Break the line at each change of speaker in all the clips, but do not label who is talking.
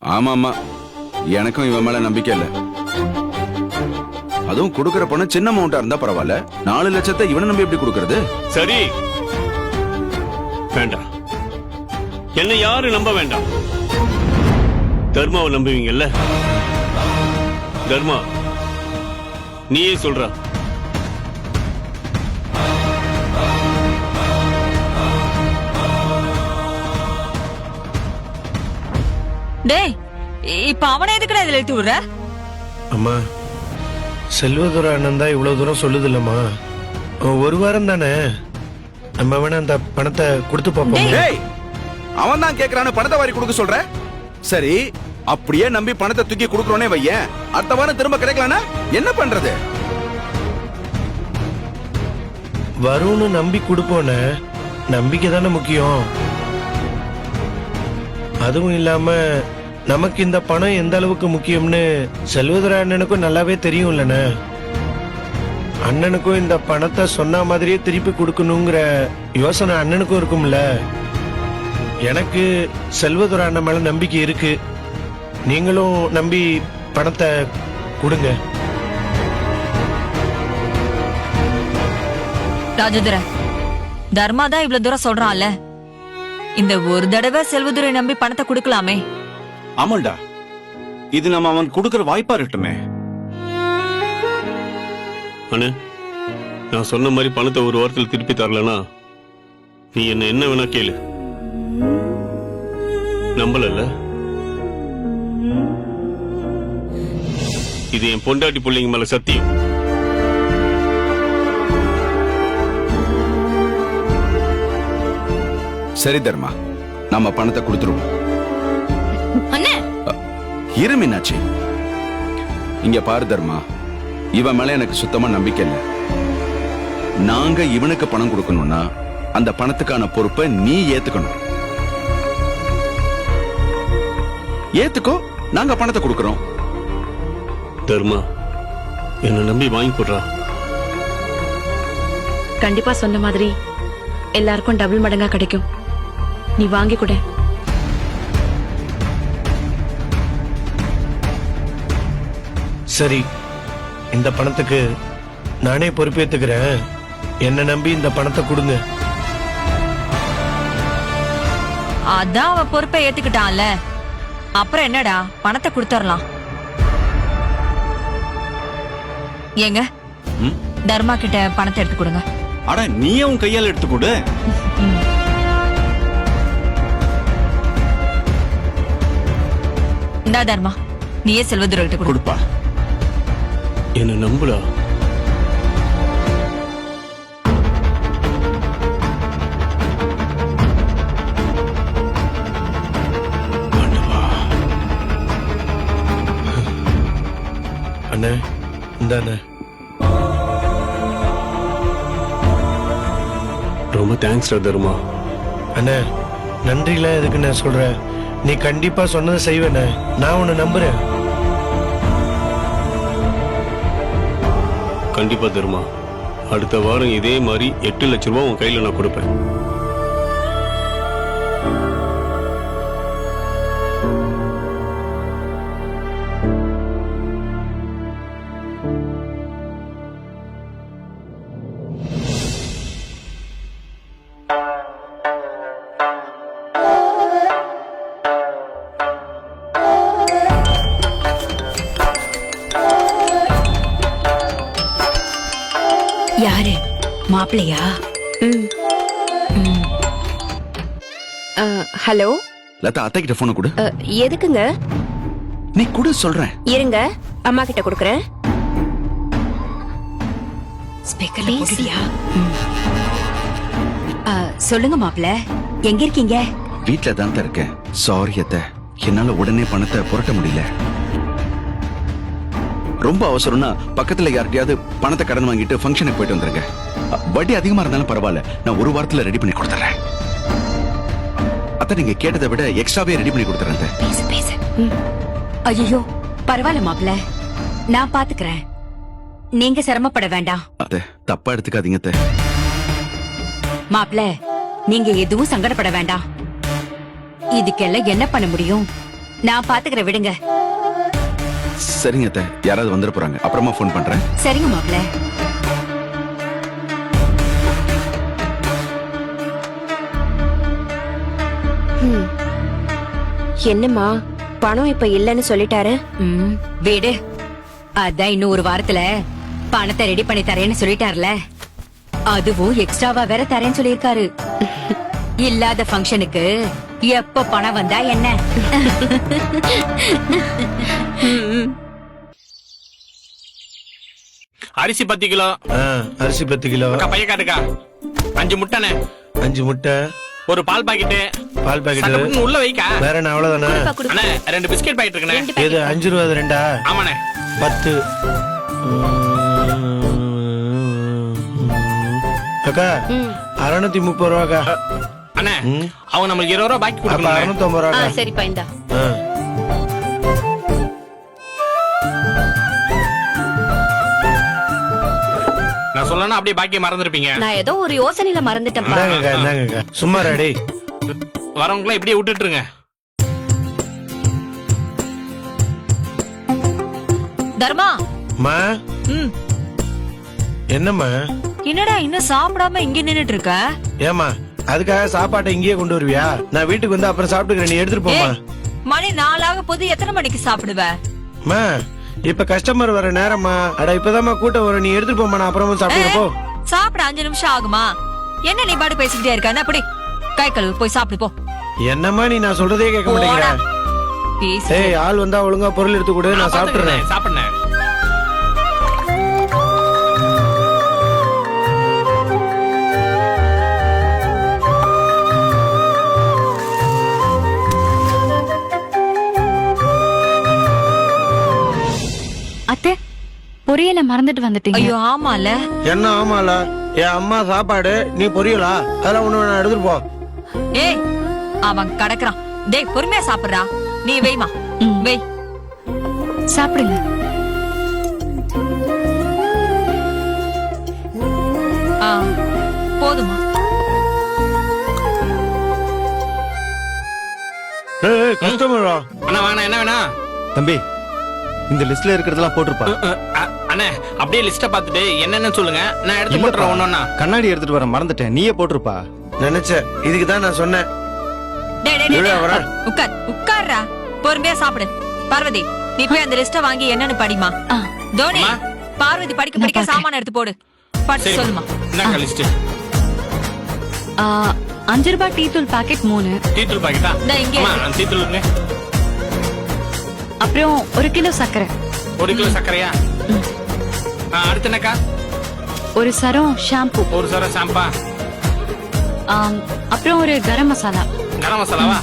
ஆமா ஆமா, எனக்கும் இவன் மேல நம்பிக்கை இல்ல. அதுவும் கொடுக்கற பணம் சின்ன அமௌண்டா இருந்தா பரவாயில்ல, 4 லட்சத்தை இவனை நம்பி எப்படி கொடுக்கறது?
சரி வேண்டாம், என்ன யாரும் நம்ப வேண்டாம். தர்மாவை நம்புவீங்கல்ல? தர்மா நீயே சொல்ற.
டேய், இப்ப அவனை எதுக்குடா இதுல இழுத்து விடுற?
அம்மா, செல்வதுரை அண்ணன் தான் இவ்வளவு தூரம் சொல்லுது இல்லம்மா. ஒரு வாரம் தானே, நம்ம வேணா அந்த பணத்தை கொடுத்து பார்ப்போம்.
டேய், அவன் தான் கேக்குறான்னு பணத்தை வாரி கொடுக்க சொல்ற? சரி, அப்படியே நம்பி பணத்தை தூக்கி கொடுக்கறோனே வையேன், அடுத்த வாரம் திரும்ப கிடைக்கலனா என்ன பண்றது?
வரும்னு நம்பி கொடுப்போன, நம்பிக்கை தானே முக்கியம். அதுவும் இல்லாம நமக்கு இந்த பணம் எந்த அளவுக்கு முக்கியம்னு செல்வதுரை அண்ணனுக்கும் நல்லாவே தெரியும் இல்லண்ணே. அண்ணனுக்கும் இந்த பணத்தை சொன்ன மாதிரியே திருப்பி கொடுக்கணுங்கிற யோசனை அண்ணனுக்கும் இருக்கும்ல. எனக்கு செல்வதுரை அண்ணன் மேல நம்பிக்கை இருக்கு. நீங்களும் நம்பி பணத்தை கொடுங்க.
ராஜதுரை, தர்மா தான் இவ்வளவு தூரம் சொல்றான்ல, இந்த ஒரு தடவை செல்வதுரை நம்பி பணத்தை கொடுக்கலாமே.
ஆமாண்டா, இது நம்ம அவன் கொடுக்கற வாய்ப்பா இருக்கட்டுமே.
அண்ணே, நான் சொன்ன மாதிரி பணத்தை ஒரு வாரத்தில் திருப்பி தரலனா நீ என்ன வேணா கேளு. நம்பல? இது என் பொண்டாட்டி பிள்ளைங்க மேல சத்தியம்.
சரி தர்மா, நம்ம பணத்தை கொடுத்துருவோம்.
அண்ணே,
இரு மீனாட்சி, இங்க பாரு தர்மா, இவன் மேல எனக்கு சுத்தமா நம்பிக்கை இல்ல. நாங்க இவனுக்கு பணம் கொடுக்கணும்னா அந்த பணத்துக்கான பொறுப்பை நீ ஏத்துக்கணும். ஏத்துக்கோ, நாங்க பணத்தை கொடுக்கறோம்.
தர்மா, என்ன நம்பி வாங்கி போடுறா.
கண்டிப்பா சொன்ன மாதிரி எல்லாருக்கும் டபுள் மடங்கா கிடைக்கும். நீ வாங்கி கொடு.
சரி, இந்த பணத்துக்கு நானே பொறுப்பேத்துக்கிறேன். என்ன நம்பி இந்த பணத்தை கொடுங்க.
அதான் அவன் பொறுப்பை ஏத்துக்கிட்டான்ல, அப்புறம் என்னடா, பணத்தை கொடுத்துடலாம். ஏங்க, தர்மா கிட்ட பணத்தை எடுத்து கொடுங்க.
அட, நீயே உன் கையால எடுத்து கொடு.
இந்தா தர்மா, நீயே செல்வதுரை கிட்ட கொடு.
கொடுப்பா.
என்ன நம்புடா.
அண்ணே, இந்தாண்ணே.
ரொம்ப தேங்க்ஸ் தர்மா.
அண்ணே, நன்றிலாம் எதுக்கு நான் சொல்றேன். நீ கண்டிப்பா சொன்னதை செய்வேண்ணே. நான் உன்னை நம்புறேன்.
கண்டிப்பா தர்மா, அடுத்த வாரம் இதே மாதிரி 8 லட்சம் ரூபாய் உன் கையில நான் கொடுப்பேன்.
யாரு? மாப்பிள்ளையா? ஹலோ.
லதா, அத்தை கிட்ட போன கொடு.
எதுக்குங்க?
நீ கொடு சொல்றேன்.
இருங்க, அம்மா கிட்ட கொடுக்கறேன். ஸ்பீக்கர்ல போடுறியா? சொல்லுங்க மாப்பிள்ள, எங்க இருக்கீங்க?
வீட்ல தான் இருக்கேன். சாரி அத்தை, என்னால உடனே பணத்தை புரட்ட முடியல. ரொம்ப அவசரம்னா பக்கத்துல யார்கிட்டயாவது பணத்தை கடன் வாங்கிட்டு ஃபங்க்ஷனுக்கு போயிட்டு வந்துருங்க. வட்டி அதிகமா இருந்தாலும் பரவாயில்ல, நான் ஒரு வாரத்துல ரெடி பண்ணி கொடுத்துறேன். அத்தை, நீங்க கேட்டதை விட எக்ஸ்ட்ராவே ரெடி பண்ணி கொடுத்துறேன்.
பேசு பேசு. ஐயோ, பரவாயில்ல மாப்பிள்ள, நான் பாத்துக்கிறேன். நீங்க சிரமப்பட வேண்டாம்.
அத்தை, தப்பா எடுத்துக்காதீங்க அத்தை.
மாப்பிள்ள, நீங்க எதுவும் சங்கடப்பட வேண்டாம். இதுக்கெல்லாம் என்ன பண்ண முடியும்?
நான் பாத்துக்கிறேன் விடுங்க.
சரிங்க அத்தை, யாராவது வந்துட போறாங்க, அப்புறமா ஃபோன் பண்றேன்.
சரிங்க மாப்பிள்ள.
என்னம்மா பணம் இப்ப இல்லன்னு சொல்லிட்டாரு.
வீடு அதான் இன்னும் ஒரு வாரத்துல பணத்தை ரெடி பண்ணி தரேன்னு சொல்லிட்டார்ல. அதுவும் எக்ஸ்ட்ராவா வேற தரேன்னு சொல்லிருக்காரு. இல்லாத ஃபங்க்ஷனுக்கு எப்ப பணம் வந்தா என்ன?
அரிசி 10 கிலோ.
அரிசி 10 கிலோ.
பைய காட்டுக்கா. 5 முட்டைனே.
5 முட்டை.
ஒரு பால் பாக்கெட்.
பால் பாக்கெட்
உள்ள வைக்கா.
வேற என்ன அவ்வளவுதானே?
அண்ணே 2 பிஸ்கட் பாக்கெட் இருக்குண்ணே.
இது 5 ரூபா ரெண்டா?
ஆமாண்ணே.
10. அக்கா 630 ரூபாக்கா.
அண்ணே அவங்க நமக்கு 20 ரூபா பாக்கி
அப்ப
கொடுக்கணும்.
650 ரூபாக்கா.
சரிப்பா இந்தா.
நான் சொல்லணும் அப்படியே பாக்கிய மறந்துருப்பீங்க.
நான் ஏதோ ஒரு யோசனையில மறந்துட்டேன்ப்பா.
இந்தாங்கக்கா இந்தாங்கக்கா. சும்மா ரெடி.
வரவங்கள இப்படியே விட்டுட்டுருங்க.
தர்மா.
மா
ம்.
என்னம்மா?
என்னடா இன்னும் சாப்பிடாம இங்க நின்னுட்டு இருக்க?
ஏமா அதுக்காக சாப்பாட்டை இங்கேயே கொண்டு வருவியா? நான் வீட்டுக்கு வந்து அப்புறம் சாப்பிட்டுக்கிறேன், நீ எடுத்துட்டு போமா.
ஏய், மணி 4 ஆக போது, எத்தனை மணிக்கு சாப்பிடுவ?
மா இப்ப கஸ்டமர் வர நேரமா. அட இப்பதாம்மா கூட்டம் வரும், நீ எடுத்துட்டு போமா, நான் அப்புறமா சாப்பிடுறேன் போ.
சாப்பிட 5 நிமிஷம் ஆகுமா? என்ன நீ பாட்டு பேசிக்கிட்டே இருக்க? என்ன அப்படி கை கழுவு, போய் சாப்பிடு போ.
என்னம்மா நீ நான் சொல்றதே கேட்க மாட்டேங்கிற.
பேசு.
ஏய் ஆள் வந்தா ஒழுங்கா பொருள் எடுத்து கொடு, நான் சாப்பிட்டுறேன்.
சாப்பிடுறேன்.
அத்தை பொரியல மறந்துட்டு வந்துட்டீங்க.
ஐயோ ஆமால.
என்ன ஆமால? என் அம்மா சாப்பாடு, நீ பொரியலா? அதெல்லாம் ஒண்ணு வேணாம், எடுத்துட்டு போ.
ஏய் அவன் கடக்குறான். டேய் பொறுமையா சாப்பிடுறா. நீ வெய்மா. வெய்.
சாப்பிடுங்க.
போதுமா?
ஏய் கஸ்டமரா?
அண்ணா வாங்க, என்ன வேணா?
தம்பி இந்த லிஸ்ட்ல இருக்கிறதெல்லாம் போட்டிருப்பா.
அண்ணே அப்படியே லிஸ்ட பாத்துட்டு என்னன்னு சொல்லுங்க, நான் எடுத்து போட்டுறேன் ஒண்ணொண்ணா.
கண்ணாடி எடுத்துட்டு வர மறந்துட்டேன், நீயே போட்டிருப்பா.
நினைச்சேன், இதுக்கு தான் நான் சொன்னேன்.
டேய் டேய்
இரு,
டேய்.
வரேன்.
உட்கார் உட்கார்றா. பொறுமையா சாப்பிடு. பார்வதி நீ போய் அந்த லிஸ்ட வாங்கி என்னன்னு படிமா. தோனி
அம்மா.
பார்வதி படிக்க படிக்க சாமான எடுத்து போடு. படிச்சு சொல்லுமா.
என்னக்கா லிஸ்ட்?
5 ரூபாய் டீ தூள் பாக்கெட் 3.
டீத்தூள் பாக்கெட்டா?
இந்தா இங்கே
அம்மா
இருக்கு.
அந்த டீத்தூளுங்க.
அப்புறம் 1 கிலோ சர்க்கரை.
1 கிலோ சர்க்கரையா? அடுத்து என்னக்கா?
ஒரு சரம் ஷாம்பு.
ஒரு சர ஷாம்பா.
அப்புறம் ஒரு கரம் மசாலா.
கரம் மசாலாவா?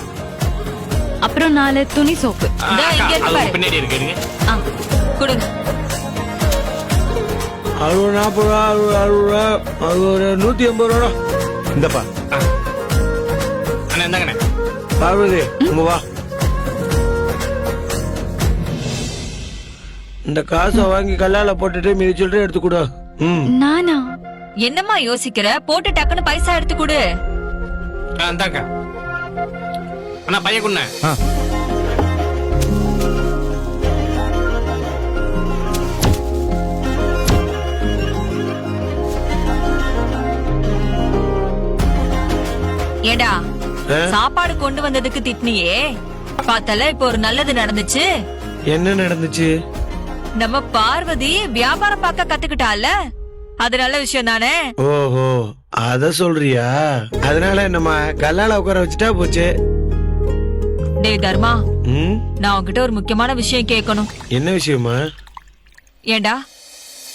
அப்புறம் 4 துணி சோப்பு.
இந்தா இங்க இருக்கு
அது
பாரு.
பின்னாடி இருக்கு.
கொடுங்க.
60 ரூபா, 60 ரூபா, அது ஒரு 180 ரூபா.
இந்தப்பா.
அண்ணா இந்தாங்கண்ணே.
பார்வதி இங்க வா. இந்த காசை வாங்கி கல்லால போட்டுட்டு மீதி சொல்லிட்டு எடுத்து கொடு.
நானா?
என்னம்மா யோசிக்கிற? போட்டு டக்குன்னு பைசா எடுத்து கொடு.
இந்தாக்கா. அண்ணா பைய குண்ண.
ஏடா சாப்பாடு கொண்டு வந்ததுக்கு திட்னியே, பார்த்தல இப்ப ஒரு நல்லது நடந்துச்சு.
என்ன நடந்துச்சு?
நம்ம பார்வதி வியாபாரம் பார்க்க கத்துக்கிட்டால, அது நல்ல விஷயம் தானே?
ஓஹோ அத சொல்றியா? அதனால நம்ம கல்லால உட்கார வச்சுட்டா போச்சு.
டேய் தர்மா,
ம்?
நான் உன்கிட்ட ஒரு முக்கியமான விஷயம் கேட்கணும்.
என்ன விஷயமா?
ஏண்டா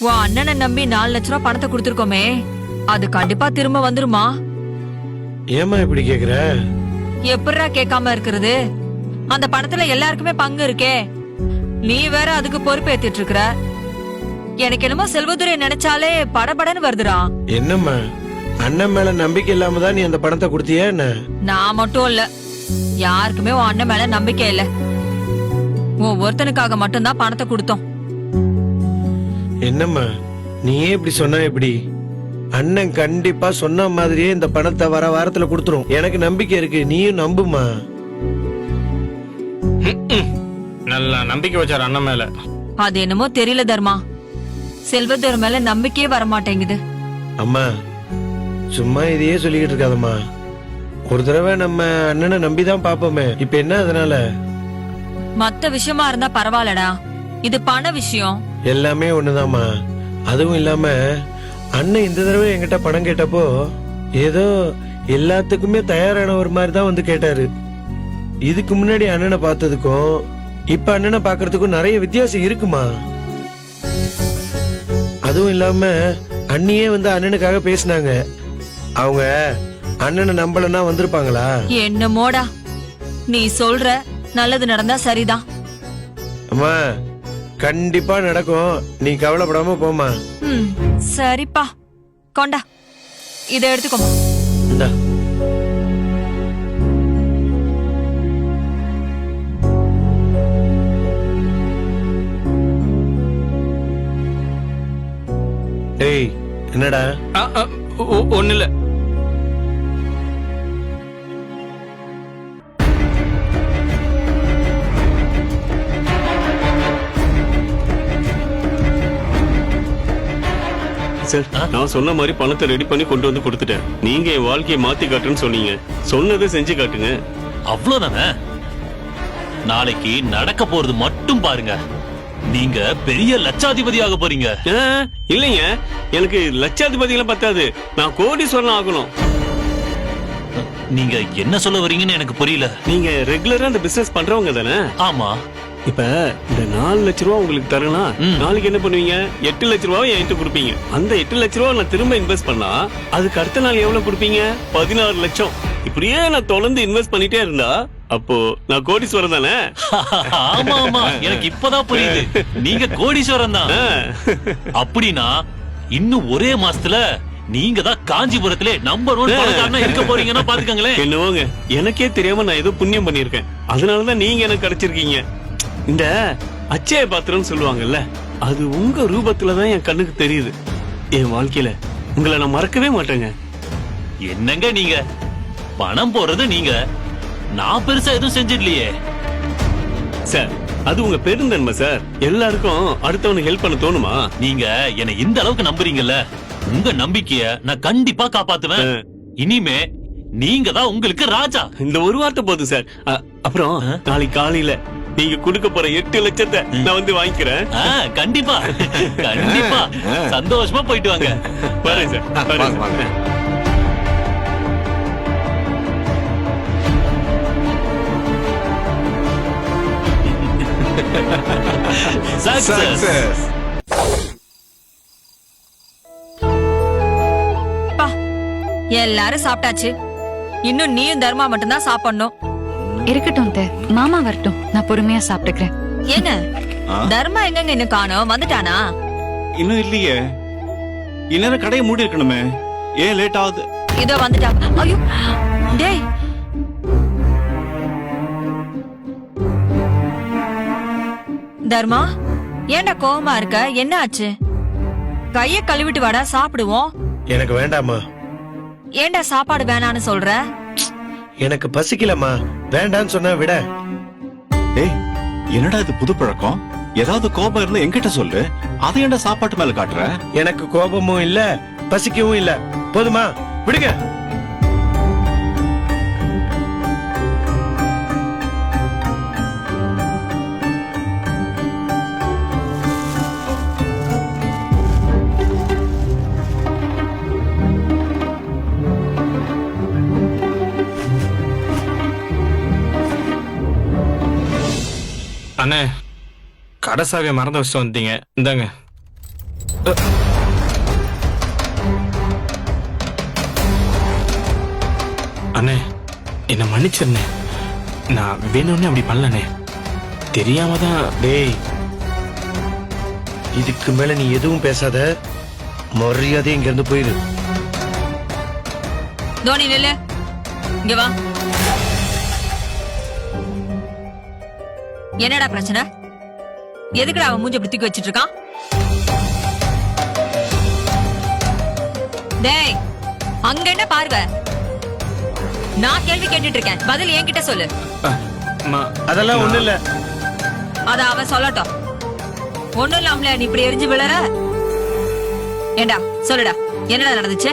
உன் அண்ணனை நம்பி 4 லட்ச ரூபாய் பணத்தை கொடுத்திருக்கோமே, அது கண்டிப்பா திரும்ப வந்துருமா?
ஏமா இப்படி கேக்குற?
எப்படிரா கேட்காம இருக்கிறது? அந்த பணத்துல எல்லாருக்குமே பங்கு இருக்கே. நீ வேற அதுக்கு பொறுப்பேத்திட்டு இருக்கிற. எனக்கு என்னமோ செல்வதுரை நினைச்சாலே படபடன்னு வருதுடா.
என்னம்மா அண்ணன் மேல நம்பிக்கை இல்லாம தான் நீ அந்த பணத்தை கொடுத்தியா என்ன?
நான் மட்டும் இல்ல, யாருக்குமே உன் அண்ணன் மேல நம்பிக்கை இல்ல. உன் ஒருத்தனுக்காக மட்டும்தான் பணத்தை கொடுத்தோம்.
என்னம்மா நீயே இப்படி சொன்னா எப்படி? அண்ணன் கண்டிப்பா சொன்ன மாதிரியே இந்த பணத்தை வர வாரத்துல கொடுத்துரும். எனக்கு நம்பிக்கை இருக்கு, நீயும் நம்புமா.
நல்லா நம்பிக்கை வச்சார் அண்ணன் மேல.
அது என்னமோ தெரியல தர்மா, செல்வதுரை மேல நம்பிக்கையே வர மாட்டேங்குது.
அம்மா சும்மா இதையே சொல்லிக்கிட்டு இருக்காதம்மா. ஒரு தடவை நம்ம அண்ணனை நம்பிதான் பாப்போமே, இப்ப என்ன அதனால?
மத்த விஷயமா இருந்தா பரவாயில்லடா, இது பண விஷயம்.
எல்லாமே ஒண்ணுதாம்மா. அதுவும் இல்லாம அண்ணன் இந்த தடவை என்கிட்ட பணம் கேட்டப்போ ஏதோ எல்லாத்துக்குமே தயாரான ஒரு மாதிரி தான் வந்து கேட்டாரு. இதுக்கு முன்னாடி அண்ணனை பார்த்ததுக்கும் இப்ப அண்ணனை பாக்குறதுக்கும் நிறைய வித்தியாசம் இருக்குமா. அதுவும் இல்லாம அண்ணியே வந்து அண்ணனுக்காக பேசினாங்க. அவங்க அண்ணனை நம்பலன்னா வந்திருப்பாங்களா?
என்னமோடா, நீ சொல்ற நல்லது நடந்தா சரிதான்.
அம்மா கண்டிப்பா நடக்கும், நீ கவலைப்படாம போமா.
ம், சரிப்பா, கொண்டா இத எடுத்துக்கோமா.
இந்தா. டேய் என்னடா?
ஒண்ணு இல்ல.
சார், நான் சொன்ன மாதிரி பணத்தை ரெடி பண்ணி கொண்டு வந்து கொடுத்துட்டேன். நீங்க என் வாழ்க்கையை மாத்தி காட்டுன்னு சொன்னீங்க. சொன்னதை செஞ்சு காட்டுங்க.
அவ்வளவுதானே? நாளைக்கு நடக்க போறது மட்டும் பாருங்க. நீங்க பெரிய லட்சாதிபதி ஆக போறீங்க.
இல்லைங்க, எனக்கு லட்சாதிபதி எல்லாம் பத்தாது, நான் கோடீஸ்வரன் ஆகணும்.
நீங்க என்ன சொல்ல வரீங்கன்னு எனக்கு புரியல.
நீங்க ரெகுலரா இந்த பிசினஸ் பண்றவங்க தானே?
ஆமா.
இப்ப இந்த 4 லட்ச ரூபா உங்களுக்கு தரனா, நாளைக்கு என்ன பண்ணுவீங்க? 8 லட்ச ரூபாவை என்கிட்ட கொடுப்பீங்க. அந்த 8 லட்ச ரூபா நான் திரும்ப இன்வெஸ்ட் பண்ணா அதுக்கு அடுத்த நாள் எவ்வளவு கொடுப்பீங்க? 16 லட்சம். இப்படியே நான் தொடர்ந்து இன்வெஸ்ட் பண்ணிட்டே இருந்தா அப்போ நான் கோடீஸ்வரன் தானே?
ஆமா ஆமா, எனக்கு இப்பதான் புரியுது. நீங்க கோடீஸ்வரன் தான். அப்படின்னா இன்னும் ஒரே மாசத்துல நீங்க தான் காஞ்சிபுரத்திலே நம்பர் 1 பணக்காரனா இருக்க போறீங்கன்னா பாத்துக்கங்களேன்.
என்னவோங்க, எனக்கே தெரியாம நான் ஏதோ புண்ணியம் பண்ணிருக்கேன். அதனாலதான் நீங்க எனக்கு கிடைச்சிருக்கீங்க. இந்த அச்சய பாத்திரம் சொல்லுவாங்கல்ல, அது உங்க ரூபத்துலதான் என் கண்ணுக்கு தெரியுது. என் வாழ்க்கையில உங்களை நான் மறக்கவே மாட்டேங்க.
என்னங்க நீங்க? பணம் போறது நீங்க, நான் பெருசா எதுவும் செஞ்சிடலையே.
சார், அது உங்க பெருந்தன்மை சார். எல்லாருக்கும் அடுத்தவனுக்கு ஹெல்ப் பண்ண தோணுமா?
நீங்க என்னை இந்த அளவுக்கு நம்புறீங்கல்ல, உங்க நம்பிக்கைய நான் கண்டிப்பா காப்பாத்துவேன். இனிமே நீங்க தான் உங்களுக்கு ராஜா.
இந்த ஒரு வார்த்தை போதும் சார். அப்புறம் நாளைக்கு காலையில நீங்க கொடுக்க போற 8 லட்சத்தை நான் வந்து வாங்கிக்கிறேன்.
கண்டிப்பா கண்டிப்பா. சந்தோஷமா போயிட்டு வாங்க.
வரேன் சார், வரேன்.
Success.
பா, எல்லாரும் சாப்பிட்டாச்சு. இன்னும் நீயும் தர்மா மட்டும்தான் சாப்பிடணும்.
இருக்கட்டும் அத்தை, மாமா வரட்டும், நான் பொறுமையா சாப்பிட்டுக்கிறேன்.
என்ன தர்மா எங்கங்க இன்னும் காணோம்? வந்துட்டானா?
இன்னும் இல்லையே. இந்நேரம் கடையை மூடி இருக்கணுமே, ஏன் லேட் ஆகுது?
இதோ வந்துட்டா. ஐயோ டேய், தர்மா ஏன்டா கோவமா இருக்க? என்ன ஆச்சு? கைய கழுவிட்டு வாடா, சாப்பிடுவோம்.
எனக்கு வேண்டாமா.
ஏன்டா சாப்பாடு வேணான்னு சொல்ற?
எனக்கு பசிக்கலம்மா, வேண்டான்னு சொன்னா விட.
டேய், என்னடா இது புது பழக்கம்? ஏதாவது கோபம் இருந்தா என்கிட்ட சொல்லு, அதை ஏன்டா சாப்பாட்டு மேல காட்டுற?
எனக்கு கோபமும் இல்ல, பசிக்கவும் இல்ல. போதுமா, விடுங்க.
அண்ணே, கடைசாவிய மறந்து வச்சுட்டு வந்தீங்க, இந்தாங்க. அண்ணே, என்ன மன்னிச்சிருந்தேன். நான் வேணும்னே அப்படி பண்ணலண்ணே, தெரியாம தான்.
டேய், இதுக்கு மேல நீ எதுவும் பேசாத, மரியாதை இங்க இருந்து போயிரு.
தோனி நில்லு, இங்க வா. என்னடா பிரச்சனை? எதுக்குடா அவன் மூஞ்சி அப்படி தூக்கி வச்சிட்டு இருக்கான்? டேய், அங்க என்ன பார்வை? நான் கேள்வி கேட்டுட்டு இருக்கேன், பதில் என்கிட்ட சொல்லு.
அம்மா,
அதெல்லாம் ஒண்ணு இல்ல.
அத அவன் சொல்லட்டும். ஒண்ணும் இல்லாமல நீ இப்படி எரிஞ்சு விழற. ஏண்டா சொல்லுடா, என்னடா நடந்துச்சு?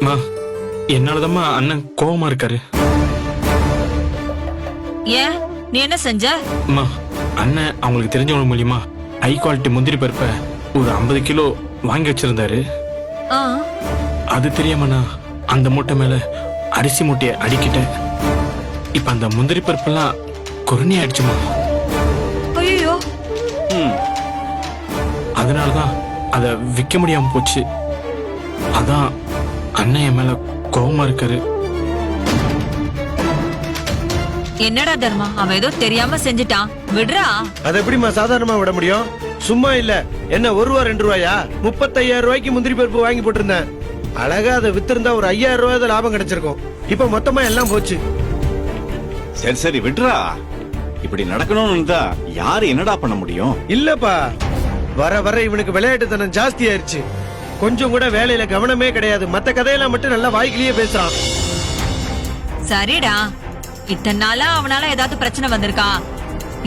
அம்மா, என்னாலதாம்மா அண்ணன் கோவமா இருக்காரு.
ஏன், நீ என்ன செஞ்ச?
அம்மா, அண்ணன் அவங்களுக்கு தெரிஞ்சவங்க மூலியமா ஹை குவாலிட்டி முந்திரி பருப்பை ஒரு 50 கிலோ வாங்கி வச்சிருந்தாரு.
ஆ,
அது தெரியாம நான் அந்த மூட்டை மேல அரிசி மூட்டைய அடிக்கிட்டேன். இப்ப அந்த முந்திரி பருப்பெல்லாம் குருணி ஆயிடுச்சுமா.
ஐயோ,
அதனாலதான் அத விக்க முடியாம போச்சு. அதான் அண்ணன் என் மேல கோவமா இருக்காரு.
என்னடா தர்மா, அவன் ஏதோ தெரியாம செஞ்சுட்டான், விடுறா.
அதை எப்படிமா சாதாரணமா விட முடியும்? சும்மா இல்ல. என்ன 1 ரூபா 2 ரூபாயா? 35,000 ரூபாய்க்கு முந்திரி பருப்பு வாங்கி போட்டிருந்தேன். அழகா அதை வித்திருந்தா ஒரு 5,000 ரூபாய் லாபம் கிடைச்சிருக்கும். இப்ப மொத்தமா எல்லாம் போச்சு.
சரி சரி விடுறா. இப்படி நடக்கணும்னு இருந்தா யாரு என்னடா பண்ண முடியும்?
இல்லப்பா, வர வர இவனுக்கு விளையாட்டுத்தனம் ஜாஸ்தி ஆயிருச்சு. கொஞ்சம் கூட வேலையில கவனமே கிடையாது. மத்த கதையெல்லாம் மட்டும் நல்லா வாய்க்கிலேயே பேசுறான்.
சரிடா, இத்தனை நாளா அவனால ஏதாவது பிரச்சனை வந்திருக்கா?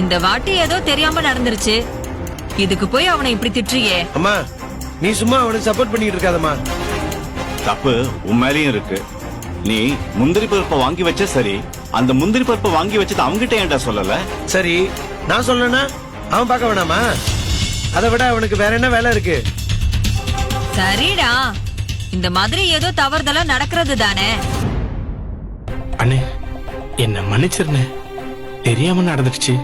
இந்த வாட்டி ஏதோ தெரியாம நடந்துருச்சு. இதுக்கு போய் அவனை இப்படி திட்டுறியே.
அம்மா, நீ சும்மா அவனுக்கு சப்போர்ட் பண்ணிட்டு இருக்காதம்மா.
தப்பு உன் மேலயும் இருக்கு. நீ முந்திரி பருப்பை வாங்கி வச்ச சரி, அந்த முந்திரி பருப்பை வாங்கி வச்சது அவங்கிட்ட ஏன்டா சொல்லல?
சரி, நான் சொல்லனா அவன் பார்க்க வேணாமா? அதை விட அவனுக்கு வேற என்ன வேலை இருக்கு?
சரிடா, இந்த மாதிரி ஏதோ தவறுதலா நடக்கிறது தானே.
அண்ணே, என்ன மன்னிச்சிருந்தேன். தெரியாம நடந்துருச்சு.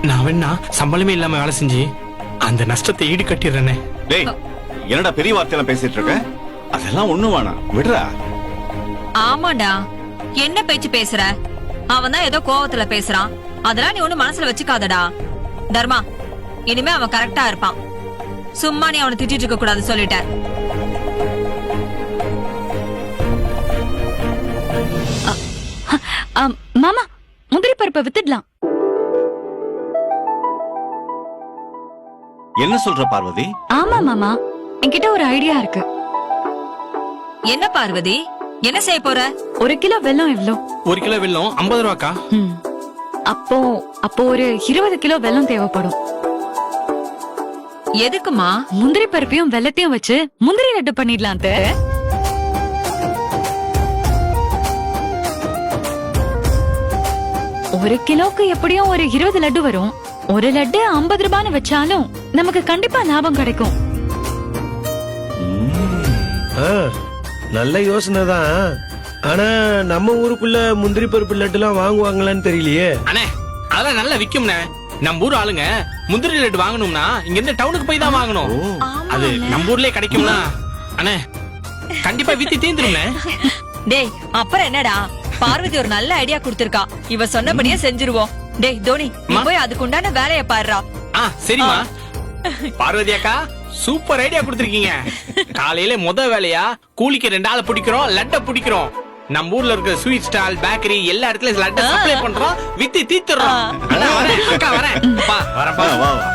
நான் வேணா சம்பளமே இல்லாம வேலை செஞ்சு அந்த நஷ்டத்தை ஈடு கட்டிடுறேனே.
டேய், என்னடா பெரிய வார்த்தையெல்லாம் பேசிட்டு இருக்க? அதெல்லாம் ஒண்ணும் வேணாம், விடுறா.
ஆமாடா, என்ன பேச்சு பேசுற? அவன் தான் ஏதோ கோவத்துல பேசுறான். அதெல்லாம் நீ ஒண்ணு மனசுல வச்சுக்காதடா. தர்மா, இனிமே அவன் கரெக்டா இருப்பான். சும்மா நீ அவனை திட்டிட்டு இருக்க கூடாது, சொல்லிட்டேன்.
மாமா, முந்திரி பருப்பை வித்துடலாம்.
என்ன சொல்ற பார்வதி?
ஆமா மாமா, என்கிட்ட ஒரு ஐடியா இருக்கு.
என்ன பார்வதி, என்ன செய்ய போற?
1 கிலோ வெல்லம் எவ்வளோ?
1 கிலோ வெல்லம் 50 ரூபாக்கா.
அப்போ அப்போ ஒரு 20 கிலோ வெல்லம் தேவைப்படும்.
எதுக்குமா?
முந்திரி பருப்பையும் வெல்லத்தையும் வச்சு முந்திரி லட்டு பண்ணிடலாம். 1 கிலோக்கு எப்படியும் ஒரு 20 லட்டு வரும். ஒரு லட்டு 50 ரூபான்னு வச்சாலும் நமக்கு கண்டிப்பா லாபம் கிடைக்கும்.
ஆ, நல்ல யோசனை தான். ஆனா நம்ம ஊருக்குள்ள முந்திரி பருப்பு லட்டுலாம் வாங்குவாங்களான்னு தெரியலையே.
அண்ணே, அதெல்லாம் நல்லா விக்கும்ண்ணே. நம்ம ஊர் ஆளுங்க முந்திரி லட்டு வாங்கணும்னா இங்க இருந்து டவுனுக்கு போய் தான் வாங்கணும். அது நம்ம ஊர்லயே கிடைக்கும்னா அண்ணே கண்டிப்பா வித்து தீந்துரும்ண்ணே.
டேய், அப்புறம் என்னடா, பார்வதி ஒரு நல்ல ஐடியா கொடுத்திருக்கா. இவ சொன்னபடியே செஞ்சிருவோம். டேய் தோனி, நீ போய் அதுக்குண்டான வேலைய பாருடா.
சரிமா. பார்வதி அக்கா, சூப்பர் ஐடியா கொடுத்திருக்கீங்க. காலையில முத வேலையா கூலிக்கு 2 ஆளை பிடிக்கிறோம், லட்ட பிடிக்கிறோம். நம்ம ஊர்ல இருக்க ஸ்வீட் ஸ்டால், பேக்கரி எல்லா இடத்துலயும் லட்ட சப்ளை பண்றோம், வித்து தீத்துறோம். அண்ணா வரேன், அக்கா வரேன். பா வரேன், பா.
வா வா.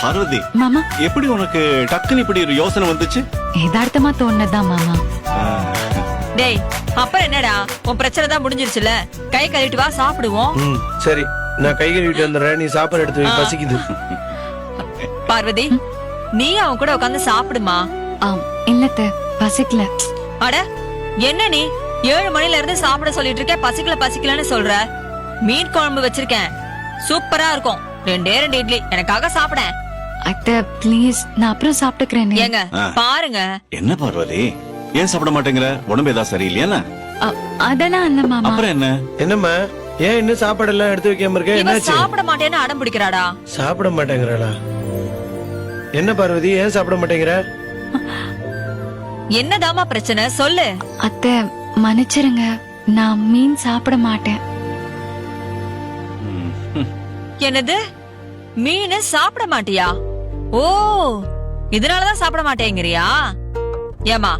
பார்வதி,
மாமா,
எப்படி உனக்கு டக்குன்னு இப்படி ஒரு யோசனை வந்துச்சு?
யதார்த்தமா தோணுதான் மாமா.
டேய், அப்புறம் என்னடா, உன் பிரச்சனை தான் முடிஞ்சிருச்சுல. கை கழுவிட்டு வா, சாப்பிடுவோம்.
ம், சரி, நான் கை கழுவிட்டு வந்துடுறேன். நீ சாப்பாடு எடுத்து வை, பசிக்குது.
பார்வதி, நீ அவன் கூட உட்காந்து சாப்பிடுமா.
இல்லத்த, பசிக்கல.
அட, என்ன நீ 7 மணில இருந்து சாப்பிட சொல்லிட்டு இருக்க, பசிக்கல பசிக்கலன்னு சொல்ற. மீன் குழம்பு வச்சிருக்கேன், சூப்பரா இருக்கும். 2 இட்லி எனக்காக சாப்பிட.
அத்தை ப்ளீஸ், நான் அப்புறம் சாப்பிட்டுக்கிறேன்.
ஏங்க பாருங்க.
என்ன பார்வதி, ஏன் சாப்பிட மாட்டேங்கிற? உடம்பு ஏதாவது சரியில்லையா?
அதெல்லாம் இல்ல மாமா.
அப்புறம் என்ன?
என்னம்மா, ஏன் இன்னும் சாப்பாடு எல்லாம் எடுத்து வைக்காம இருக்க?
இவ
என்னாச்சு?
சாப்பிட மாட்டேன்னு அடம் பிடிக்கிறாடா.
சாப்பிட மாட்டேங்கிறாளா? என்ன பார்வதி, ஏன் சாப்பிட மாட்டேங்கிற?
என்னதாமா பிரச்சனை, சொல்லு.
அத்தை மன்னிச்சிருங்க, நான் மீன் சாப்பிட மாட்டேன்.
என்னது, மீன் சாப்பிட மாட்டியா? ஓ, இதனாலதான் சாப்பிட மாட்டேங்கிறியா? ஏமா,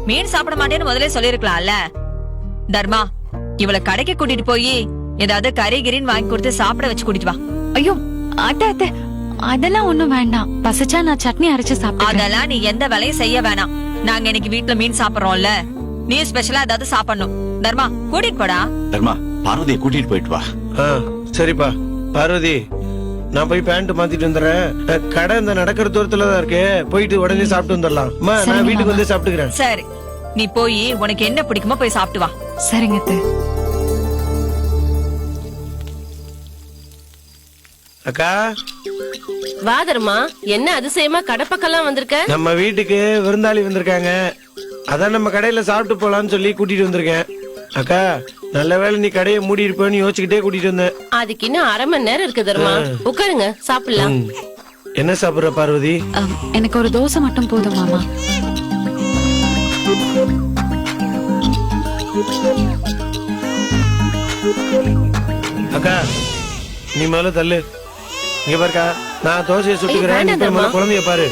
மீன் சாப்பிட மாட்டேன்னு முதல்ல சொல்லிருக்கலாம்ல. தர்மா, இவளை கடைக்கு கூட்டிட்டு போய் ஏதாவது கறி கிரின்னு வாங்கி கொடுத்து சாப்பிட வச்சு கூட்டிட்டு வா.
ஐயோ அத்தை அத்தை, அதெல்லாம் ஒண்ணும் வேண்டாம். பசிச்சா நான் சட்னி அரைச்சு சாப்பிடுறேன்.
அதெல்லாம் நீ எந்த வேலையும் செய்ய வேணாம். நாங்க இன்னைக்கு வீட்டுல மீன் சாப்பிடுறோம்ல, நீ ஸ்பெஷலா ஏதாவது சாப்பிடணும். தர்மா கூட்டிட்டு போடா.
தர்மா பார்வதியை கூட்டிட்டு போயிட்டு வா.
ஆ, சரிப்பா. பார்வதி, நான் போய் பேண்ட் மாத்திட்டு வந்துடுறேன். கடை இந்த நடக்கிற தூரத்துல தான் இருக்கு, போயிட்டு உடனே சாப்பிட்டு வந்துடலாம். அம்மா, நான் வீட்டுக்கு வந்து சாப்பிட்டுக்கிறேன்.
சரி, நீ போய் உனக்கு என்ன பிடிக்குமோ போய் சாப்பிட்டு வா.
சரிங்க அத்தை.
அக்கா,
வாதர்மா, என்ன அதிசயமா கடப்பக்கெல்லாம் வந்திருக்க?
நம்ம வீட்டுக்கு விருந்தாளி வந்திருக்காங்க. அதான் நம்ம கடையில சாப்பிட்டு போலான்னு சொல்லி கூட்டிட்டு வந்திருக்கேன். அக்கா, நல்ல வேளை நீ கடையை மூடி இருப்பேன்னு யோசிச்சுக்கிட்டே கூட்டிட்டு வந்தேன்.
அதுக்கு இன்னும் அரை மணி நேரம் இருக்கு தர்மா. உட்காருங்க, சாப்பிடலாம்.
என்ன சாப்பிடுற பார்வதி?
எனக்கு ஒரு தோசை மட்டும் போதும் மாமா.
அக்கா, நீ முதல்ல தள்ளு. இங்க பாருக்கா, நான் தோசையை சுட்டுக்கிறேன்.
வேண்டாம்
நீ போய் முதல்ல
தர்மா.
குழந்தைய பாரு.